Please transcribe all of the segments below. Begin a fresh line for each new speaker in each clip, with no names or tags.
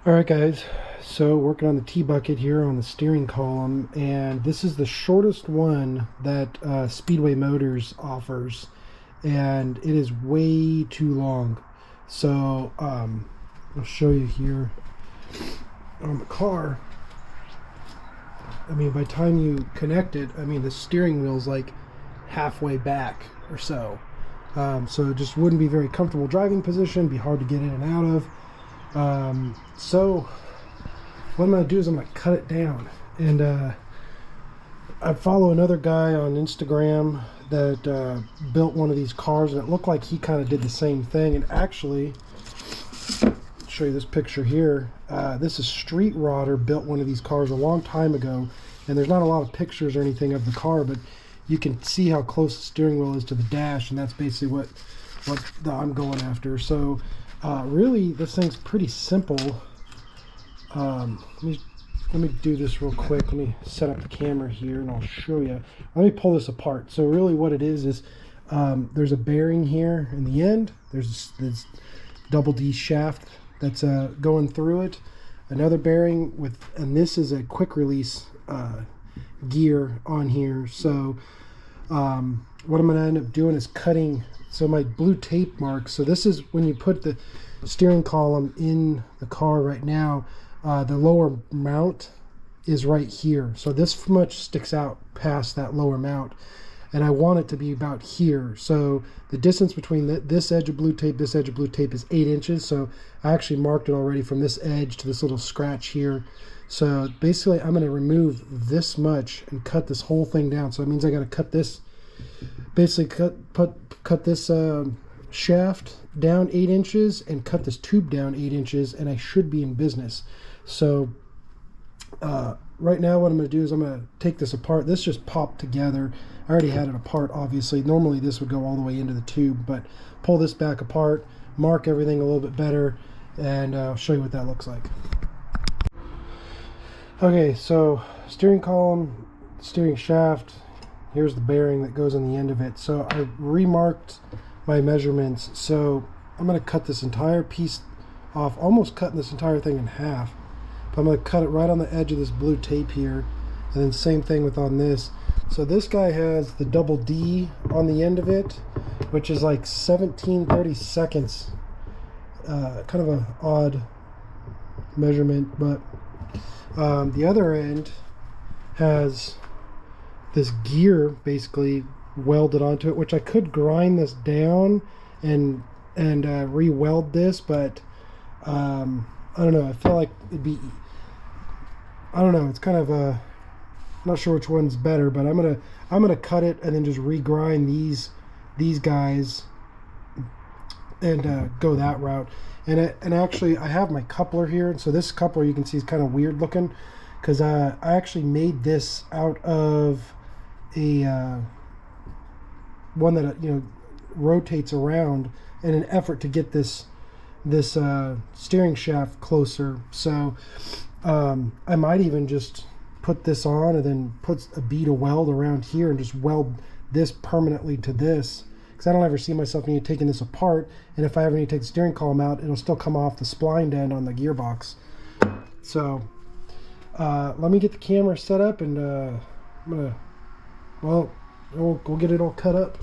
Alright guys, so working on the T-bucket here on the steering column, and this is the shortest one that Speedway Motors offers, and it is way too long. So I'll show you here on the car. I mean, by the time you connect it, I mean the steering wheel's like halfway back or so. So it just wouldn't be very comfortable driving position, be hard to get in and out of. So what I'm going to do is I'm going to cut it down, and I follow another guy on Instagram that built one of these cars, and it looked like he kind of did the same thing. And actually, I'll show you this picture here. This is Street Rodder built one of these cars a long time ago, and there's not a lot of pictures or anything of the car, but you can see how close the steering wheel is to the dash, and that's basically what I'm going after. So really, this thing's pretty simple. Let me do this real quick. Let me set up the camera here and I'll show you. Let me pull this apart. So really what it is there's a bearing here in the end. There's this double D shaft that's going through it. Another bearing and this is a quick release gear on here. So what I'm going to end up doing is cutting. So my blue tape marks, so this is when you put the steering column in the car right now, the lower mount is right here. So this much sticks out past that lower mount, and I want it to be about here. So the distance between this edge of blue tape, this edge of blue tape is 8 inches. So I actually marked it already from this edge to this little scratch here. So basically I'm going to remove this much and cut this whole thing down. So it means I got to cut this, basically cut this shaft down 8 inches and cut this tube down 8 inches, and I should be in business. So right now what I'm going to do is I'm going to take this apart. This just popped together. I already had it apart, obviously. Normally this would go all the way into the tube, but pull this back apart, mark everything a little bit better, and I'll show you what that looks like. Okay, so steering column, steering shaft, here's the bearing that goes on the end of it. So I remarked my measurements. So I'm going to cut this entire piece off, almost cutting this entire thing in half. But I'm going to cut it right on the edge of this blue tape here, and then same thing with on this. So this guy has the double D on the end of it, which is like 17/32. Kind of an odd measurement, but the other end has this gear basically welded onto it, which I could grind this down and re-weld this, but I don't know. I feel like it'd be, I don't know. It's kind of I'm not sure which one's better, but I'm gonna cut it and then just re-grind these guys and go that route. And actually, I have my coupler here. So this coupler, you can see, is kind of weird looking because I actually made this out of a one that rotates around in an effort to get this steering shaft closer. So I might even just put this on and then put a bead of weld around here and just weld this permanently to this, because I don't ever see myself taking this apart, and if I ever need to take the steering column out, it'll still come off the spline end on the gearbox. So let me get the camera set up, and I'm gonna, well, we'll get it all cut up.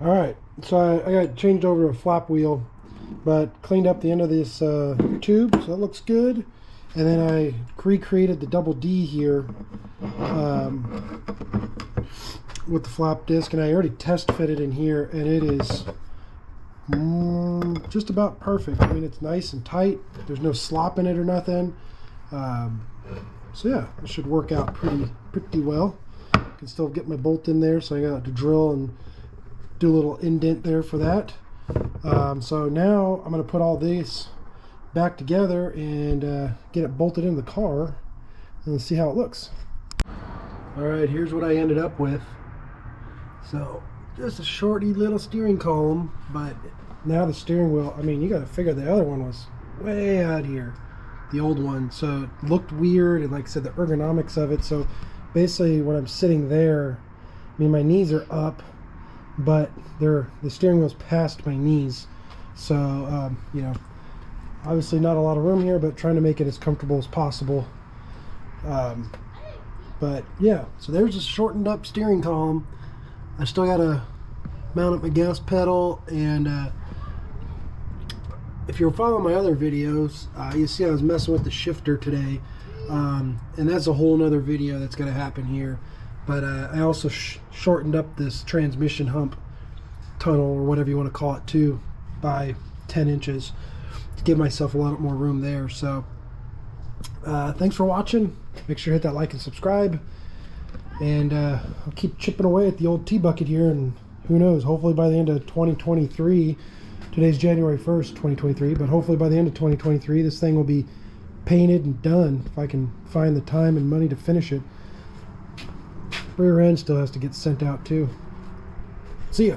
Alright, so I got changed over to a flap wheel, but cleaned up the end of this tube, so it looks good. And then I recreated the double D here with the flap disc, and I already test fitted in here, and it is just about perfect. I mean, it's nice and tight. There's no slop in it or nothing. So yeah, it should work out pretty well. I can still get my bolt in there, so I got to drill and do a little indent there for that. So now I'm going to put all these back together and get it bolted into the car and see how it looks. Alright, here's what I ended up with. So just a shorty little steering column, but now the steering wheel, I mean, you got to figure the other one was way out here, the old one, so it looked weird, and like I said, the ergonomics of it. So basically when I'm sitting there, I mean, my knees are up, but the steering wheel's past my knees, so you know, obviously not a lot of room here, but trying to make it as comfortable as possible. But yeah, so there's a shortened up steering column. I still gotta mount up my gas pedal, and if you're following my other videos, you see I was messing with the shifter today, and that's a whole nother video that's gonna happen here. But I also shortened up this transmission hump tunnel, or whatever you want to call it, too, by 10 inches to give myself a lot more room there. So thanks for watching. Make sure you hit that like and subscribe, and I'll keep chipping away at the old T-bucket here, and who knows, hopefully by the end of 2023, today's January 1st, 2023, but hopefully by the end of 2023 this thing will be painted and done, if I can find the time and money to finish it. Rear end still has to get sent out too. See ya.